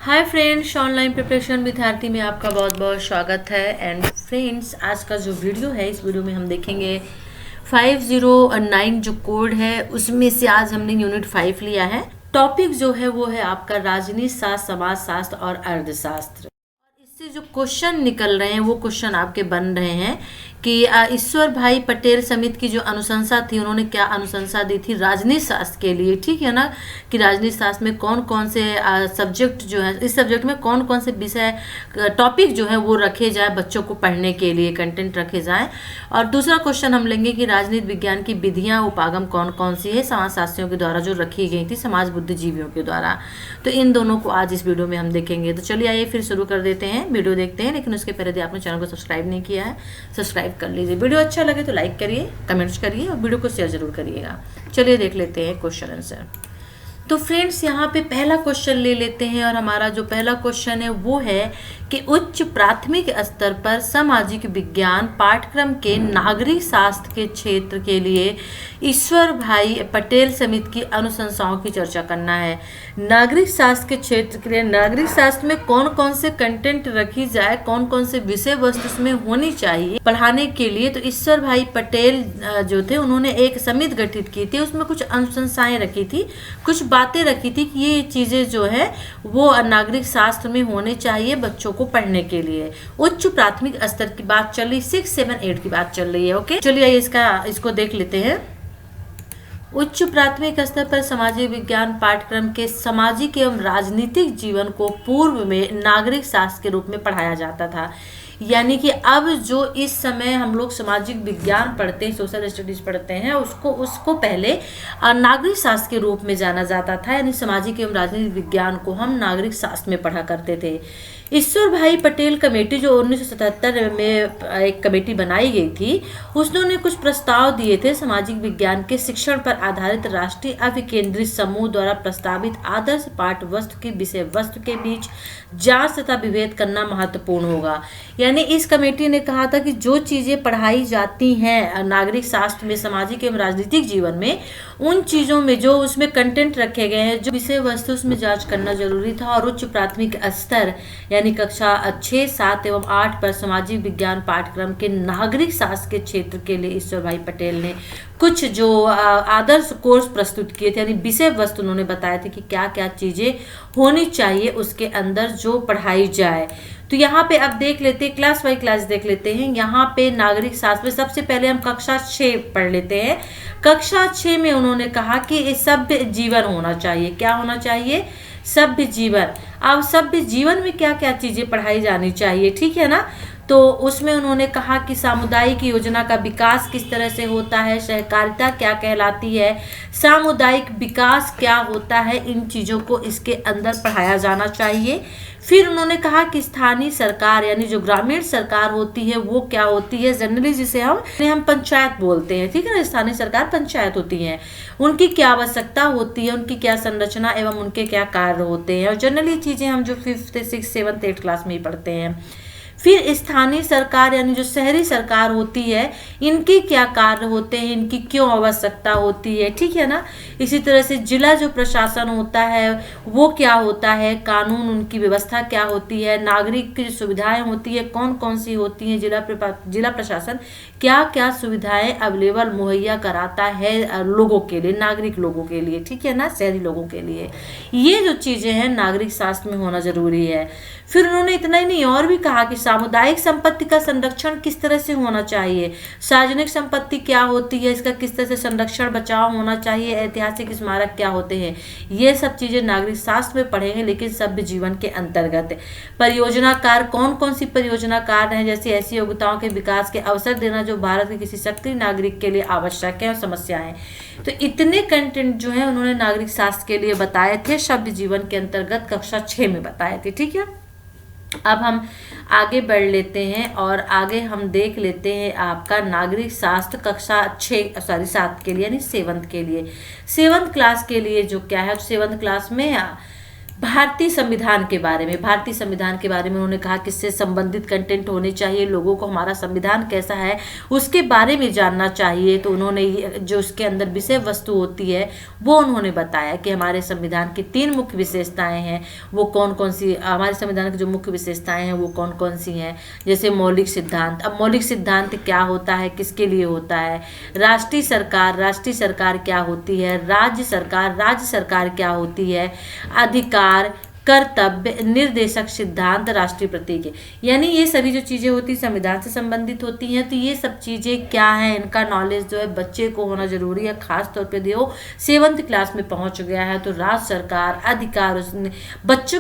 Hi friends, online preparation विद्यार्थी में आपका बहुत बहुत स्वागत है। एंड फ्रेंड्स, आज का जो वीडियो है, इस वीडियो में हम देखेंगे 509 जो कोड है उसमें से आज हमने यूनिट 5 लिया है। टॉपिक जो है वो है आपका राजनीति शास्त्र, समाज शास्त्र और अर्थशास्त्र। इससे जो क्वेश्चन निकल रहे हैं वो क्वेश्चन आपके बन रहे हैं कि ईश्वर भाई पटेल समिति की जो अनुशंसा थी, उन्होंने क्या अनुशंसा दी थी राजनीति शास्त्र के लिए। ठीक है ना, कि राजनीति शास्त्र में कौन कौन से सब्जेक्ट जो है, इस सब्जेक्ट में कौन कौन से विषय टॉपिक जो है वो रखे जाए, बच्चों को पढ़ने के लिए कंटेंट रखे जाए। और दूसरा क्वेश्चन हम लेंगे कि राजनीति विज्ञान की विधियां उपागम कौन कौन सी है समाजशास्त्रियों के द्वारा जो रखी गई थी, समाज बुद्धिजीवियों के द्वारा। तो इन दोनों को आज इस वीडियो में हम देखेंगे। तो चलिए आइए फिर शुरू कर देते हैं, वीडियो देखते हैं। लेकिन उसके पहले यदि आपने चैनल को सब्सक्राइब नहीं किया है, सब्सक्राइब कर लीजिए। वीडियो अच्छा लगे तो लाइक करिए, कमेंट्स करिए और वीडियो को शेयर जरूर करिएगा। चलिए देख लेते हैं क्वेश्चन आंसर। तो फ्रेंड्स, यहाँ पे पहला क्वेश्चन ले लेते हैं और हमारा जो पहला क्वेश्चन है वो है कि उच्च प्राथमिक स्तर पर सामाजिक विज्ञान पाठ्यक्रम के नागरिक शास्त्र के क्षेत्र के लिए ईश्वर भाई पटेल समिति की अनुशंसाओं की चर्चा करना है। नागरिक शास्त्र के क्षेत्र के लिए नागरिक शास्त्र में कौन कौन से कंटेंट रखी जाए, कौन कौन से विषय वस्तु उसमें होनी चाहिए पढ़ाने के लिए। तो ईश्वर भाई पटेल जो थे, उन्होंने एक समिति गठित की थी, उसमें कुछ अनुशंसाएं रखी थी, कुछ बातें रखी थी कि ये चीजें जो है वो नागरिक शास्त्र में होने चाहिए बच्चों को पढ़ने के लिए। उच्च प्राथमिक स्तर की बात चल रही, 6, 7, 8 की बात चल रही है। ओके, चलिए इसको देख लेते हैं। उच्च प्राथमिक स्तर पर सामाजिक विज्ञान पाठ्यक्रम के सामाजिक एवं राजनीतिक जीवन को पूर्व में नागरिक शास्त्र के रूप में पढ़ाया जाता था। यानी कि अब जो इस समय हम लोग सामाजिक विज्ञान पढ़ते हैं, सोशल स्टडीज पढ़ते हैं, उसको पहले नागरिक शास्त्र के रूप में जाना जाता था। यानी सामाजिक एवं राजनीतिक विज्ञान को हम नागरिक शास्त्र में पढ़ा करते थे। ईश्वर भाई पटेल कमेटी जो 1977 में एक कमेटी बनाई गई थी, उसने कुछ प्रस्ताव दिए थे। सामाजिक विज्ञान के शिक्षण पर आधारित राष्ट्रीय अभिकेंद्रित समूह द्वारा प्रस्तावित आदर्श पाठ वस्तु की विषय वस्तु के बीच जांच तथा विभेद करना महत्वपूर्ण होगा। यानी इस कमेटी ने कहा था कि जो चीजें पढ़ाई जाती हैं नागरिक शास्त्र में, सामाजिक एवं राजनीतिक जीवन में, उन चीजों में जो उसमें कंटेंट रखे गए हैं, जो विषय वस्तु उसमें जांच करना जरूरी था। और उच्च प्राथमिक स्तर यानी कक्षा 6, 7 एवं 8 पर सामाजिक विज्ञान पाठ्यक्रम के नागरिक शास्त्र के क्षेत्र के लिए ईश्वर भाई पटेल ने कुछ जो आदर्श कोर्स प्रस्तुत किए थे, यानी विषय वस्तु उन्होंने बताए थे कि क्या क्या चीजें होनी चाहिए उसके अंदर जो पढ़ाई जाए। तो यहाँ पे अब देख लेते हैं, क्लास बाई क्लास देख लेते हैं। यहाँ पे नागरिक शास्त्र में सबसे पहले हम कक्षा 6 पढ़ लेते हैं। कक्षा 6 में उन्होंने कहा कि सभ्य जीवन होना चाहिए। क्या होना चाहिए? सभ्य जीवन। अब सभ्य जीवन में क्या क्या चीजें पढ़ाई जानी चाहिए, ठीक है ना। तो उसमें उन्होंने कहा कि सामुदायिक योजना का विकास किस तरह से होता है, सहकारिता क्या कहलाती है, सामुदायिक विकास क्या होता है, इन चीज़ों को इसके अंदर पढ़ाया जाना चाहिए। फिर उन्होंने कहा कि स्थानीय सरकार यानी जो ग्रामीण सरकार होती है वो क्या होती है, जनरली जिसे हम पंचायत बोलते हैं, ठीक है ना। स्थानीय सरकार पंचायत होती है, उनकी क्या आवश्यकता होती है, उनकी क्या संरचना एवं उनके क्या कार्य होते हैं। और जनरली चीज़ें हम जो 5th, 6th, 7th, 8th class में ही पढ़ते हैं। फिर स्थानीय सरकार यानी जो शहरी सरकार होती है, इनके क्या कार्य होते हैं, इनकी क्यों आवश्यकता होती है, ठीक है ना। इसी तरह से जिला जो प्रशासन होता है वो क्या होता है, कानून उनकी व्यवस्था क्या होती है, नागरिक की सुविधाएं होती है कौन कौन सी होती हैं, जिला प्रशासन क्या क्या सुविधाएं अवेलेबल मुहैया कराता है लोगों के लिए, नागरिक लोगों के लिए, ठीक है ना, शहरी लोगों के लिए। ये जो चीजें हैं नागरिक शास्त्र में होना जरूरी है। फिर उन्होंने इतना ही नहीं और भी कहा कि सामुदायिक संपत्ति का संरक्षण किस तरह से होना चाहिए, सार्वजनिक संपत्ति क्या होती है, इसका किस तरह से संरक्षण बचाव होना चाहिए, ऐतिहासिक स्मारक क्या होते हैं। ये सब चीजें नागरिक शास्त्र में पढ़ेंगे, लेकिन सभ्य जीवन के अंतर्गत। परियोजना कार्य कौन कौन सी परियोजना कार्य हैं, जैसे ऐसी योग्यताओं के विकास के अवसर देना जो भारत के किसी सक्रिय नागरिक के लिए आवश्यक है और समस्याएं। तो इतने कंटेंट जो है उन्होंने नागरिक शास्त्र के लिए बताए थे, सभ्य जीवन के अंतर्गत कक्षा 6 में बताए थे, ठीक है। अब हम आगे बढ़ लेते हैं और आगे हम देख लेते हैं आपका नागरिक शास्त्र कक्षा 7 के लिए, यानी 7th के लिए, 7th क्लास के लिए जो क्या है, 7th क्लास में भारतीय संविधान के बारे में, भारतीय संविधान के बारे में उन्होंने कहा किससे संबंधित कंटेंट होने चाहिए, लोगों को हमारा संविधान कैसा है उसके बारे में जानना चाहिए। तो उन्होंने जो उसके अंदर विषय वस्तु होती है वो उन्होंने बताया कि हमारे संविधान की 3 मुख्य विशेषताएं हैं, वो कौन कौन सी, हमारे संविधान की जो मुख्य विशेषताएं हैं वो कौन कौन सी हैं। जैसे मौलिक सिद्धांत, अब मौलिक सिद्धांत क्या होता है, किसके लिए होता है। राष्ट्रीय सरकार क्या होती है। राज्य सरकार क्या होती है। अधिकार, कर्तव्य, निर्देशक सिद्धांत, राष्ट्रीय प्रतीक है। यानी ये सभी जो चीजें होती संविधान से संबंधित होती हैं। तो ये सब चीजें क्या है, इनका नॉलेज जो है बच्चे को होना जरूरी है। खास तौर पे देखो 7th क्लास में पहुंच गया है तो राज्य सरकार, अधिकार, उसने बच्चों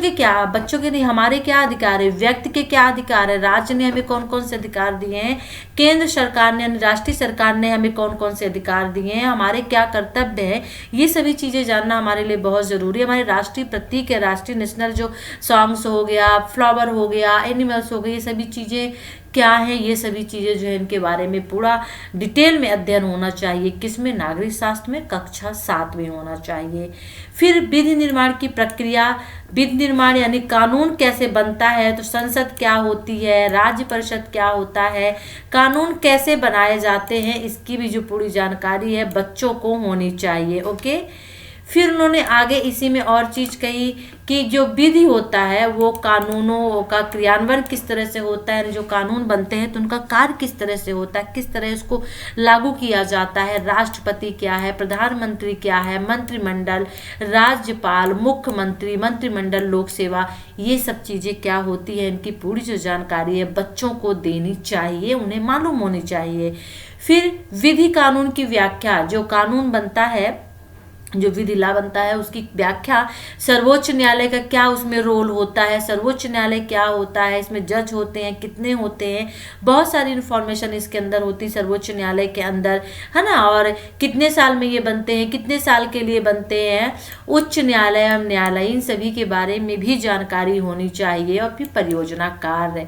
के नहीं, हमारे क्या अधिकार है, व्यक्ति के क्या अधिकार है, राज्य ने हमें कौन कौन से अधिकार दिए हैं, केंद्र सरकार ने, राष्ट्रीय सरकार ने हमें कौन कौन से अधिकार दिए हैं, हमारे क्या कर्तव्य है, ये सभी चीजें जानना हमारे लिए बहुत जरूरी है। हमारे राष्ट्रीय प्रतीक है, राष्ट्रीय नेशनल जो सॉन्ग्स हो गया, फ्लावर हो गया, एनिमल्स हो गए, ये सभी चीजें क्या है, ये सभी चीजें जो है इनके बारे में पूरा डिटेल में अध्ययन होना चाहिए। किसमें, नागरिक शास्त्र में, कक्षा 7 में होना चाहिए। फिर विधि निर्माण की प्रक्रिया, विधि निर्माण यानी कानून कैसे बनता है, तो संसद क्या होती है, राज्य परिषद क्या होता है, कानून कैसे बनाए जाते हैं, इसकी भी जो पूरी जानकारी है बच्चों को होनी चाहिए। ओके। फिर उन्होंने आगे इसी में और चीज कही कि जो विधि होता है वो कानूनों का क्रियान्वयन किस तरह से होता है, जो कानून बनते हैं तो उनका कार्य किस तरह से होता है, किस तरह इसको लागू किया जाता है। राष्ट्रपति क्या है, प्रधानमंत्री क्या है, मंत्रिमंडल, राज्यपाल, मुख्यमंत्री, मंत्रिमंडल, लोक सेवा, ये सब चीजें क्या होती है, इनकी पूरी जो जानकारी है बच्चों को देनी चाहिए, उन्हें मालूम होनी चाहिए। फिर विधि कानून की व्याख्या, जो कानून बनता है, जो विधि ला बनता है उसकी व्याख्या, सर्वोच्च न्यायालय का क्या उसमें रोल होता है, सर्वोच्च न्यायालय क्या होता है, इसमें जज होते हैं, कितने होते हैं, बहुत सारी इंफॉर्मेशन इसके अंदर होती है सर्वोच्च न्यायालय के अंदर, है ना। और कितने साल में ये बनते हैं, कितने साल के लिए बनते हैं, उच्च न्यायालय, न्यायालय, इन सभी के बारे में भी जानकारी होनी चाहिए। और फिर परियोजना कार्य,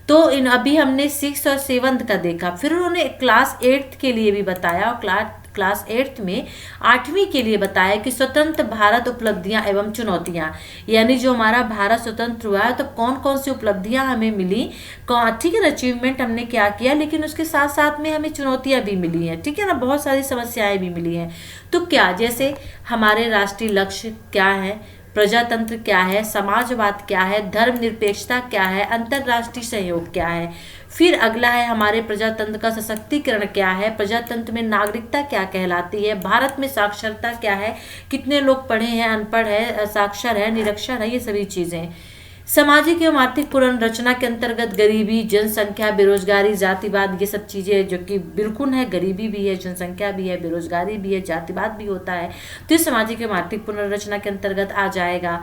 तो इन अभी हमने 6 और 7 का देखा। फिर उन्होंने क्लास 8 के लिए भी बताया और क्लास 8 में 8वीं के लिए बताया कि स्वतंत्र भारत उपलब्धियां एवं चुनौतियां, यानी जो हमारा भारत स्वतंत्र हुआ है तो कौन कौन सी उपलब्धियां हमें मिली, ठीक है ना, अचीवमेंट हमने क्या किया, लेकिन उसके साथ साथ में हमें चुनौतियां भी मिली हैं, ठीक है ना, बहुत सारी समस्याएं भी मिली हैं। तो क्या, जैसे हमारे राष्ट्रीय लक्ष्य क्या है, प्रजातंत्र क्या है, समाजवाद क्या है, धर्मनिरपेक्षता क्या है, अंतर्राष्ट्रीय सहयोग क्या है। फिर अगला है हमारे प्रजातंत्र का सशक्तिकरण क्या है, प्रजातंत्र में नागरिकता क्या कहलाती है, भारत में साक्षरता क्या है, कितने लोग पढ़े हैं, अनपढ़ है, साक्षर है, निरक्षर है, ये सभी चीजें। सामाजिक एवं आर्थिक पुनर्रचना के अंतर्गत गरीबी, जनसंख्या, बेरोजगारी, जातिवाद, ये सब चीजें जो कि बिल्कुल है, गरीबी भी है, जनसंख्या भी है, बेरोजगारी भी है, जातिवाद भी होता है, तो ये सामाजिक एवं आर्थिक पुनर्रचना के अंतर्गत आ जाएगा।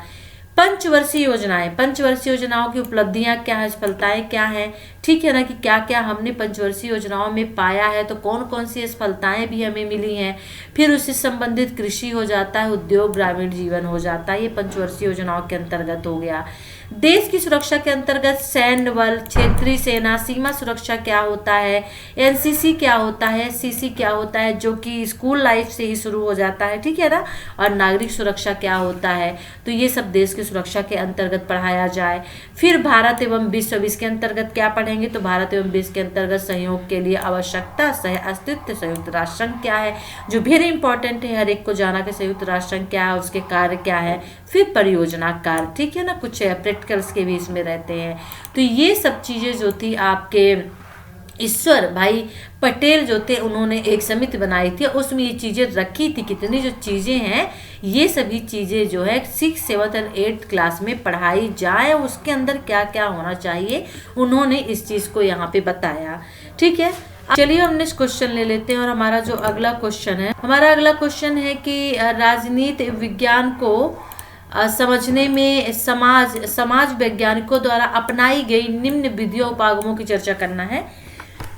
पंचवर्षीय योजनाएं, पंचवर्षीय योजनाओं की उपलब्धियां क्या है, सफलताएं क्या हैं, ठीक है ना, कि क्या क्या हमने पंचवर्षीय योजनाओं में पाया है, तो कौन कौन सी सफलताएं भी हमें मिली हैं। फिर उससे संबंधित कृषि हो जाता है, उद्योग, ग्रामीण जीवन हो जाता है, ये पंचवर्षीय योजनाओं के अंतर्गत हो गया। देश की सुरक्षा के अंतर्गत सैन्य बल, क्षेत्रीय सेना, सीमा सुरक्षा क्या होता है, एनसीसी क्या होता है, सीसी क्या होता है, जो कि स्कूल लाइफ से ही शुरू हो जाता है, ठीक है ना, और नागरिक सुरक्षा क्या होता है, तो ये सब देश की सुरक्षा के अंतर्गत पढ़ाया जाए। फिर भारत एवं विश्व, इसके अंतर्गत क्या पढ़ेंगे, तो भारत एवं विश्व के अंतर्गत सहयोग के लिए आवश्यकता, सह अस्तित्व, संयुक्त राष्ट्र संघ क्या है, जो वेरी इंपॉर्टेंट है, हर एक को जाना कि संयुक्त राष्ट्र संघ क्या है, उसके कार्य क्या है। फिर परियोजना कार्य, ठीक है ना, कुछ प्रैक्टिकल्स के भी इसमें रहते हैं। तो ये सब चीजें जो थी आपके ईश्वर भाई पटेल जो थे, उन्होंने एक समिति बनाई थी, उसमें ये चीजें रखी थी। कितनी जो चीजें हैं, ये सभी चीजें जो है 6, 7 और 8 क्लास में पढ़ाई जाए, उसके अंदर क्या क्या होना चाहिए, उन्होंने इस चीज को यहाँ पे बताया, ठीक है। चलिए हम नेक्स्ट क्वेश्चन ले लेते हैं। और हमारा जो अगला क्वेश्चन है कि राजनीति विज्ञान को समझने में समाज वैज्ञानिकों द्वारा अपनाई गई निम्न विधियों उपागमों की चर्चा करना है।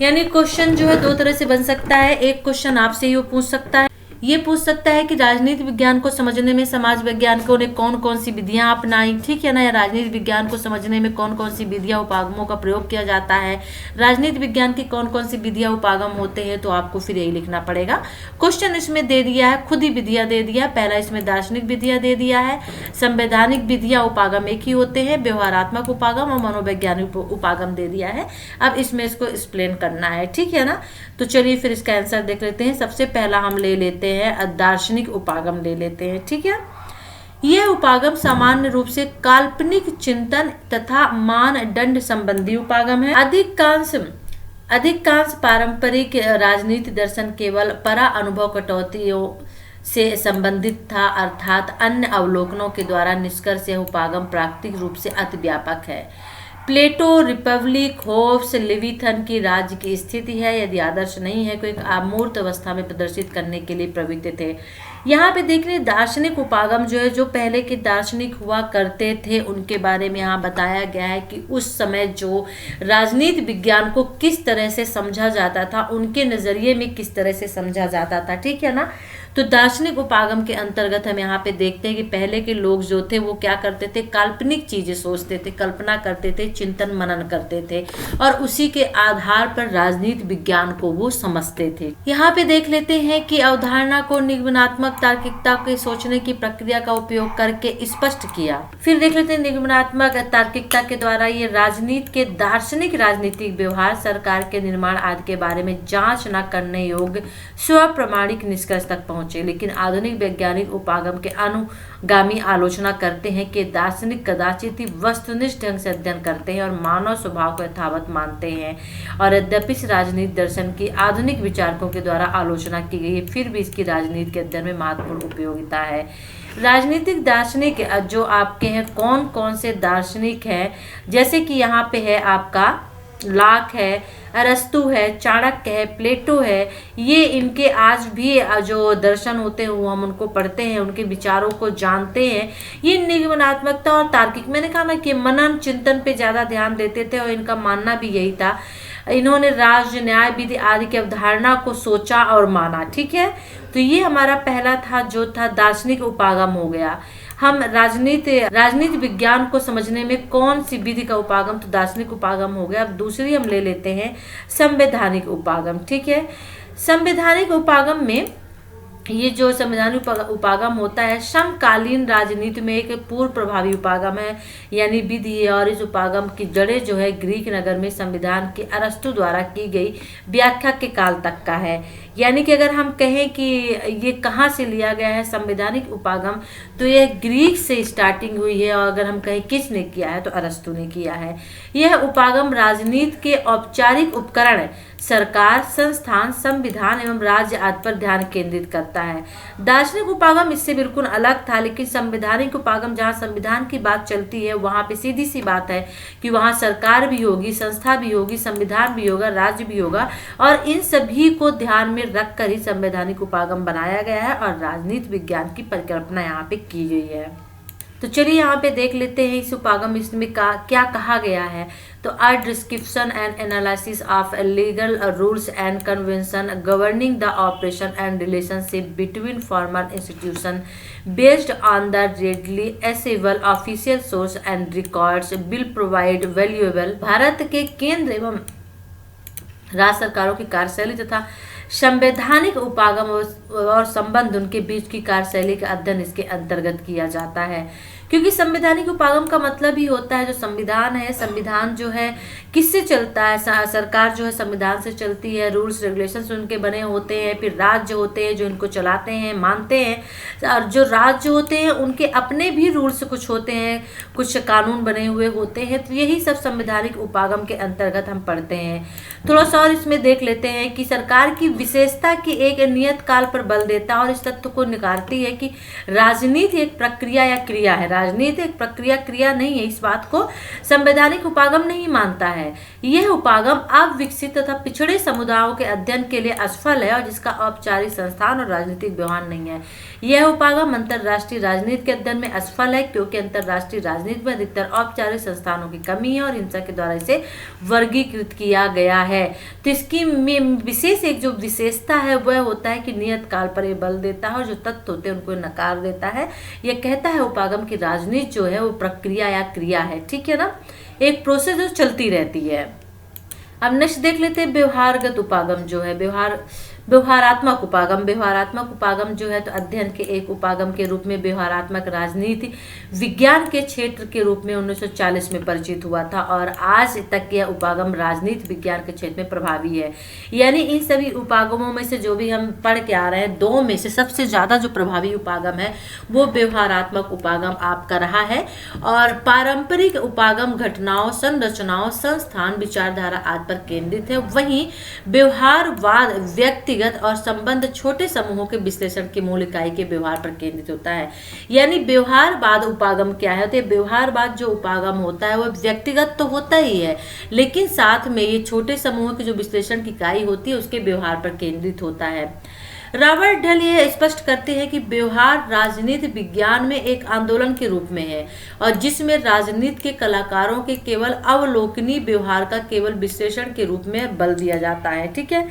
यानी क्वेश्चन जो है 2 तरह से बन सकता है। एक क्वेश्चन आपसे ही वो पूछ सकता है, ये पूछ सकता है कि राजनीति विज्ञान को समझने में समाज वैज्ञानिकों ने कौन कौन सी विधियां अपनाई, ठीक है ना, या राजनीति विज्ञान को समझने में कौन कौन सी विधियां उपागमों का प्रयोग किया जाता है, राजनीति विज्ञान की कौन कौन सी विधियां उपागम होते हैं, तो आपको फिर यही लिखना पड़ेगा। क्वेश्चन इसमें दे दिया है, खुद ही विधियां दे दिया। पहला इसमें दार्शनिक विधियां दे दिया है, संवैधानिक विधियां उपागम एक ही होते हैं, व्यवहारात्मक उपागम और मनोवैज्ञानिक उपागम दे दिया है। अब इसमें इसको एक्सप्लेन करना है, ठीक है ना। तो चलिए फिर इसका आंसर देख लेते हैं। सबसे पहला हम ले लेते हैं दार्शनिक उपागम ले लेते हैं, ठीक है। यह उपागम सामान्य रूप से काल्पनिक चिंतन तथा मानदंड संबंधी उपागम है। अधिकांश पारंपरिक राजनीति दर्शन केवल परा अनुभव कटौतियों से संबंधित था, अर्थात अन्य अवलोकनों के द्वारा निष्कर्ष यह उपागम प्राकृतिक रूप से अतिव्यापक है। प्लेटो, रिपब्लिक, होब्स, लेविथन की राज्य की स्थिति है यदि आदर्श नहीं है, को एक अमूर्त अवस्था में प्रदर्शित करने के लिए प्रवृत्त थे। यहाँ पे देख रहे दार्शनिक उपागम जो है, जो पहले के दार्शनिक हुआ करते थे उनके बारे में यहाँ बताया गया है कि उस समय जो राजनीति विज्ञान को किस तरह से समझा जाता था, उनके नजरिए में किस तरह से समझा जाता था, ठीक है ना। तो दार्शनिक उपागम के अंतर्गत हम यहाँ पे देखते हैं कि पहले के लोग जो थे वो क्या करते थे, काल्पनिक चीजें सोचते थे, कल्पना करते थे, चिंतन मनन करते थे और उसी के आधार पर राजनीति विज्ञान को वो समझते थे। यहाँ पे देख लेते हैं कि अवधारणा को निगमनात्मक तार्किकता के सोचने की प्रक्रिया का उपयोग करके स्पष्ट किया। फिर देख लेते हैं निगमनात्मक तार्किकता के द्वारा ये राजनीति के दार्शनिक राजनीतिक व्यवहार, सरकार के निर्माण आदि के बारे में जांच न करने योग्य स्वप्रमाणिक निष्कर्ष तक पहुंचे। लेकिन आधुनिक वैज्ञानिक उपागम के अनुगामी आलोचना करते हैं कि दार्शनिक कदाचित ही वस्तुनिष्ठ ढंग से अध्ययन करते हैं और मानव स्वभाव को यथावत मानते हैं, और यद्यपि इस राजनीति दर्शन की आधुनिक विचारकों के द्वारा आलोचना की गई है, फिर भी इसकी राजनीति के अध्ययन में महत्वपूर्ण उपयोगिता है। राजनीतिक दार्शनिक जो आपके हैं, कौन कौन से दार्शनिक हैं, जैसे कि यहाँ पे है आपका लाक है, अरस्तु है, चाणक्य है, प्लेटो है, ये इनके आज भी जो दर्शन होते हैं वो हम उनको पढ़ते हैं, उनके विचारों को जानते हैं। ये निगमनात्मकता और तार्किक, मैंने कहा ना कि मनन चिंतन पे ज़्यादा ध्यान देते थे और इनका मानना भी यही था। इन्होंने राज, न्याय, विधि आदि की अवधारणा को सोचा और माना, ठीक है। तो ये हमारा पहला था जो था दार्शनिक उपागम हो गया। हम राजनीति विज्ञान को समझने में कौन सी विधि का उपागम, तो दार्शनिक उपागम हो गया। अब दूसरी हम ले लेते हैं संवैधानिक उपागम, ठीक है। संवैधानिक उपागम में ये जो संवैधानिक उपागम होता है समकालीन राजनीति में एक पूर्व प्रभावी उपागम है, यानी विधि है, और इस उपागम की जड़ें जो है ग्रीक नगर में संविधान के अरस्तु द्वारा की गई व्याख्या के काल तक का है। यानी कि अगर हम कहें कि ये कहाँ से लिया गया है संवैधानिक उपागम, तो ये ग्रीक से स्टार्टिंग हुई है, और अगर हम कहें किसने किया है तो अरस्तु ने किया है। यह उपागम राजनीति के औपचारिक उपकरण, सरकार, संस्थान, संविधान एवं राज्य आदि पर ध्यान केंद्रित करता है। दार्शनिक उपागम इससे बिल्कुल अलग था, लेकिन संवैधानिक उपागम जहाँ संविधान की बात चलती है वहाँ पे सीधी सी बात है कि वहाँ सरकार भी होगी, संस्था भी होगी, संविधान भी होगा, राज्य भी होगा, और इन सभी को ध्यान में रखकर ही संवैधानिक उपागम बनाया गया है और राजनीति विज्ञान की परिकल्पना यहाँ पे की गई है। तो चलिए यहाँ पे देख लेते हैं इस उपागम इसमें क्या कहा गया है। तो a description and analysis of legal rules and convention governing the operation and relationship between formal institution based on the readily accessible official source and records will provide valuable. Bharat के केंद्र एवं राज्य सरकारों की कार्यशैली तथा संवैधानिक उपागम और संबंध उनके बीच की कार्यशैली का अध्ययन इसके अंतर्गत किया जाता है, क्योंकि संवैधानिक उपागम का मतलब ही होता है जो संविधान है, संविधान जो है किससे चलता है, सरकार जो है संविधान से चलती है, रूल्स रेगुलेशंस उनके बने होते हैं, फिर राज्य होते हैं जो इनको चलाते हैं, मानते हैं, और जो राज्य होते हैं उनके अपने भी रूल्स कुछ होते हैं, कुछ कानून बने हुए होते हैं। तो यही सब संवैधानिक उपागम के अंतर्गत हम पढ़ते हैं। थोड़ा सा और इसमें देख लेते हैं कि सरकार की विशेषता की एक नियत काल पर बल देता है और इस तथ्य को नकारती है कि राजनीति एक प्रक्रिया या क्रिया है। राजनीति एक प्रक्रिया क्रिया नहीं है, इस बात को संवैधानिक उपागम नहीं मानता है। यह उपागम अविकसित तथा पिछड़े समुदायों के अध्ययन के लिए असफल है और जिसका औपचारिक संस्थान और राजनीतिक व्यवहार नहीं है। यह उपागम अंतरराष्ट्रीय राजनीति के अध्ययन में असफल है क्योंकि अंतरराष्ट्रीय राजनीति में अधिकतर औपचारिक संस्थानों की कमी है और हिंसा के द्वारा इसे वर्गीकृत किया गया है। तो इसकी विशेष एक जो विशेषता है वह होता है कि नियत काल पर यह बल देता है और जो तत्व होते हैं उनको नकार देता है। यह कहता है उपागम की राजनीति जो है वो प्रक्रिया या क्रिया है, ठीक है ना, एक प्रोसेस जो चलती रहती है। अब नेक्स्ट देख लेते हैं व्यवहारगत उपागम जो है व्यवहारात्मक उपागम। व्यवहारात्मक उपागम जो है तो अध्ययन के एक उपागम के रूप में व्यवहारात्मक राजनीति विज्ञान के क्षेत्र के रूप में 1940 में परिचित हुआ था और आज तक यह उपागम राजनीति विज्ञान के क्षेत्र में प्रभावी है। यानी इन सभी उपागमों में से जो भी हम पढ़ के आ रहे हैं, दो में से सबसे ज्यादा जो प्रभावी उपागम है वो व्यवहारात्मक उपागम आपका रहा है। और पारंपरिक उपागम घटनाओं, संरचनाओं, संस्थान, विचारधारा आदि पर केंद्रित है। वहीं व्यवहारवाद व्यक्तिगत और संबंध छोटे समूहों के विश्लेषण की मूल इकाई के व्यवहार पर केंद्रित होता है। यानी व्यवहारवाद उपागम क्या है, तो व्यवहारवाद जो उपागम होता है वो व्यक्तिगत तो होता ही है, लेकिन साथ में ये छोटे समूहों की जो विश्लेषण की इकाई होती है उसके व्यवहार पर केंद्रित होता है। रॉबर्ट ढल यह स्पष्ट करते हैं कि व्यवहार राजनीति विज्ञान में एक आंदोलन के रूप में है और जिसमें राजनीति के कलाकारों के केवल अवलोकनीय व्यवहार का केवल विश्लेषण के रूप में बल दिया जाता है, ठीक है।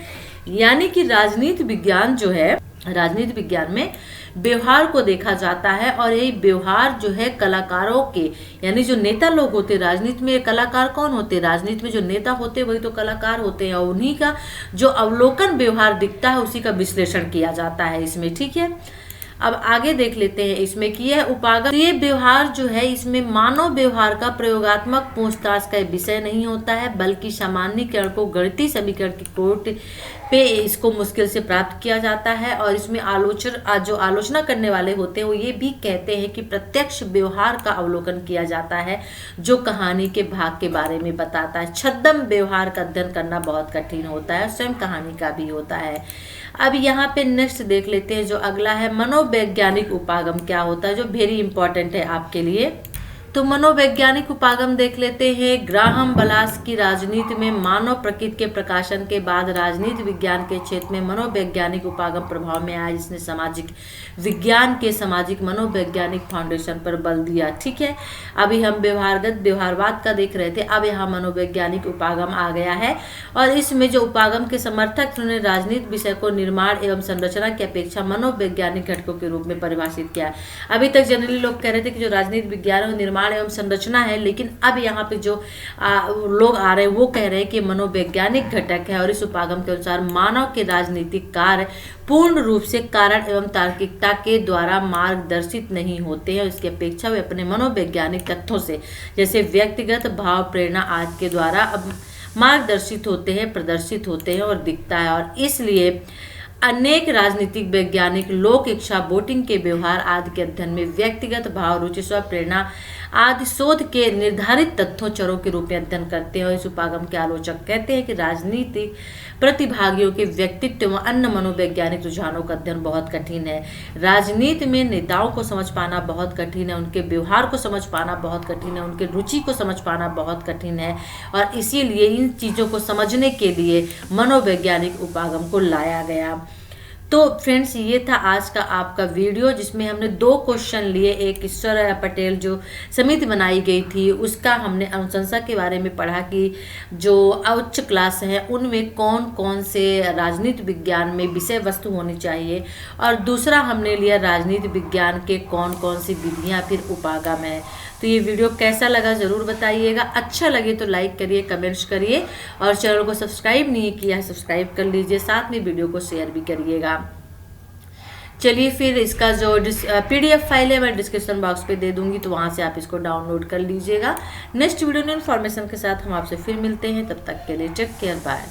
यानी कि राजनीति विज्ञान जो है, राजनीति विज्ञान में व्यवहार को देखा जाता है और यही व्यवहार जो है कलाकारों के, यानी जो नेता लोग होते हैं राजनीति में, कलाकार कौन होते हैं, राजनीति में जो नेता होते हैं वही तो कलाकार होते हैं और उन्हीं का जो अवलोकन व्यवहार दिखता है उसी का विश्लेषण किया जाता है इसमें, ठीक है। अब आगे देख लेते हैं इसमें कि यह उपागम, तो ये व्यवहार जो है इसमें मानव व्यवहार का प्रयोगात्मक पूछताछ का विषय नहीं होता है, बल्कि सामान्यीकरण को गणितीय समीकरण की कोट पे इसको मुश्किल से प्राप्त किया जाता है। और इसमें जो आलोचना करने वाले होते हैं वो ये भी कहते हैं कि प्रत्यक्ष व्यवहार का अवलोकन किया जाता है जो कहानी के भाग के बारे में बताता है। छद्म व्यवहार का अध्ययन करना बहुत कठिन होता है, स्वयं कहानी का भी होता है। अब यहाँ पे नेक्स्ट देख लेते हैं जो अगला है मनोवैज्ञानिक उपागम क्या होता है, जो वेरी इंपॉर्टेंट है आपके लिए। तो मनोवैज्ञानिक उपागम देख लेते हैं। ग्राहम बलास की राजनीति में मानव प्रकृति के प्रकाशन के बाद राजनीति विज्ञान के क्षेत्र में मनोवैज्ञानिक उपागम प्रभाव में आया, जिसने सामाजिक विज्ञान के सामाजिक मनोवैज्ञानिक फाउंडेशन पर बल दिया, ठीक है। अभी हम व्यवहारवाद का देख रहे थे, अब यहाँ मनोवैज्ञानिक उपागम आ गया है और इसमें जो उपागम के समर्थक उन्होंने राजनीति विषय को निर्माण एवं संरचना की अपेक्षा मनोवैज्ञानिक घटकों के रूप में परिभाषित किया। अभी तक जनरली लोग कह रहे थे कि जो राजनीति विज्ञान है निर्माण एवं संरचना है, लेकिन अब यहाँ पे जो लोग आ रहे हैं वो कह रहे हैं कि मनोवैज्ञानिक घटक है और इस उपागम के अनुसार मानव के राजनीतिक कार्य पूर्ण रूप से कारण एवं तार्किकता के द्वारा मार्गदर्शित नहीं होते हैं। इसकी अपेक्षा वे अपने मनोवैज्ञानिक तथ्यों से, जैसे व्यक्तिगत भाव, प्रेरणा आदि के द्वारा अब मार्गदर्शित होते हैं, प्रदर्शित होते हैं और दिखता है। और इसलिए अनेक राजनीतिक वैज्ञानिक लोक इच्छा, वोटिंग के व्यवहार आदि के अध्ययन में व्यक्तिगत भाव, रुचि, स्व प्रेरणा आदि शोध के निर्धारित तथ्यों, चरों के रूप में अध्ययन करते हैं। और इस उपागम के आलोचक कहते हैं कि राजनीतिक प्रतिभागियों के व्यक्तित्व व अन्य मनोवैज्ञानिक रुझानों का अध्ययन बहुत कठिन है। राजनीति में नेताओं को समझ पाना बहुत कठिन है, उनके व्यवहार को समझ पाना बहुत कठिन है, उनके रुचि को समझ पाना बहुत कठिन है और इसीलिए इन चीज़ों को समझने के लिए मनोवैज्ञानिक उपागम को लाया गया। तो फ्रेंड्स ये था आज का आपका वीडियो जिसमें हमने 2 क्वेश्चन लिए। एक ईश्वर पटेल जो समिति बनाई गई थी उसका हमने अनुशंसा के बारे में पढ़ा कि जो उच्च क्लास है उनमें कौन कौन से राजनीति विज्ञान में विषय वस्तु होनी चाहिए, और दूसरा हमने लिया राजनीति विज्ञान के कौन कौन सी विधियाँ फिर उपागम है। तो ये वीडियो कैसा लगा ज़रूर बताइएगा, अच्छा लगे तो लाइक करिए, कमेंट्स करिए और चैनल को सब्सक्राइब नहीं किया है सब्सक्राइब कर लीजिए, साथ में वीडियो को शेयर भी करिएगा। चलिए फिर इसका जो PDF फाइल है मैं डिस्क्रिप्शन बॉक्स पे दे दूंगी, तो वहाँ से आप इसको डाउनलोड कर लीजिएगा। नेक्स्ट वीडियो में इन्फॉर्मेशन के साथ हम आपसे फिर मिलते हैं, तब तक के लिए टेक केयर, बाय।